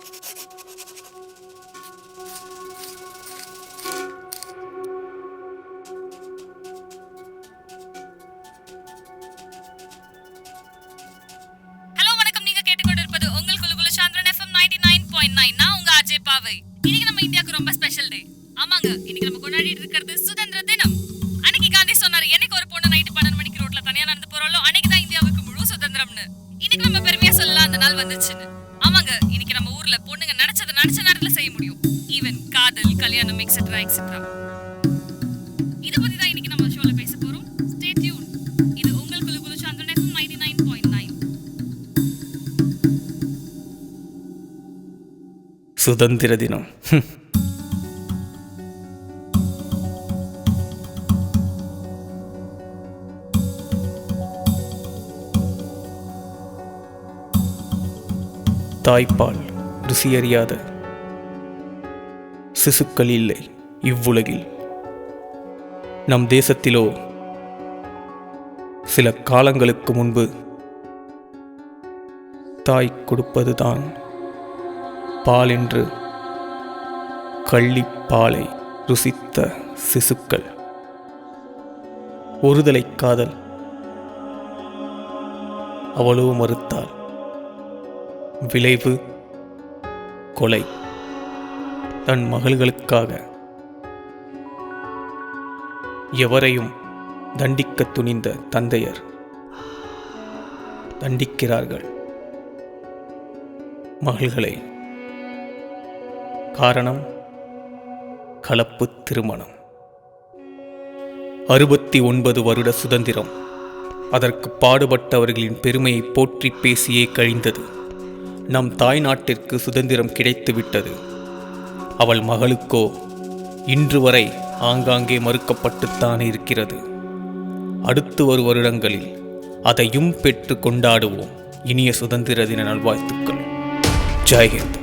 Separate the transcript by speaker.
Speaker 1: Hello வணக்கம். நீங்க கேட்டுக்கொண்டிருப்பது உங்கள் குலுகுலு சாந்திரன் FM 99.9. நான் உங்க அஜய் பாவை. இன்னைக்கு நம்ம இந்தியாவுக்கு ரொம்ப ஸ்பெஷல் டே. ஆமாங்க, இன்னைக்கு நம்ம கொண்டாடிட்டு இருக்கிறது சுதந்திர தினம். அன்னைக்கு காந்தி சொன்னாரு, என்னைக்கு ஒரு பொண்ணு நைட்டு 12 மணிக்கு ரோட்ல தனியா நடந்து போறாளோ அன்னைக்கு தான் இந்தியாவுக்கு முழு சுதந்திரம்னு. இன்னைக்கு நம்ம பெருமையா சொல்லலாம் அந்த நாள் வந்துச்சுன்னு. ஆமாங்க, இன்னைக்கு நம்ம ஊர்ல பொண்ணுங்க நினைச்ச நேரத்துல செய்ய முடியும். ஈவன் காதல், கல்யாணம் எக்ஸெட்ரா எக்ஸெட்ரா. இத பத்தி தான் இன்னைக்கு நம்ம ஷோல பேச போறோம். Stay tune. இது உங்கள் குலுகுலு சாந்திரன் FM 99.9.
Speaker 2: சுதந்திர தினம். தாய்ப்பால் ருசியறியாத சிசுக்கள் இல்லை இவ்வுலகில். நம் தேசத்திலோ சில காலங்களுக்கு முன்பு தாய் கொடுப்பதுதான் பால் என்று கள்ளிப்பாலை ருசித்த சிசுக்கள். ஒருதலை காதல். அவளோ மறுத்தாள். விளைவு கொலை. தன் மகள்களுக்காக எவரையும் தண்டிக்க துணிந்த தந்தையர் தண்டிக்கிறார்கள் மகள்களை. காரணம் கலப்பு திருமணம். 69 வருட சுதந்திரம். அதற்கு பாடுபட்டவர்களின் பெருமையை போற்றி பேசியே கழிந்தது. நம் தாய் நாட்டிற்கு சுதந்திரம் கிடைத்துவிட்டது. அவள் மகளுக்கோ இன்று வரை ஆங்காங்கே மறுக்கப்பட்டுத்தான் இருக்கிறது. அடுத்து வரும் வருடங்களில் அதையும் பெற்று கொண்டாடுவோம். இனிய சுதந்திர தின நல்வாழ்த்துக்கள். ஜெய்ஹிந்த்.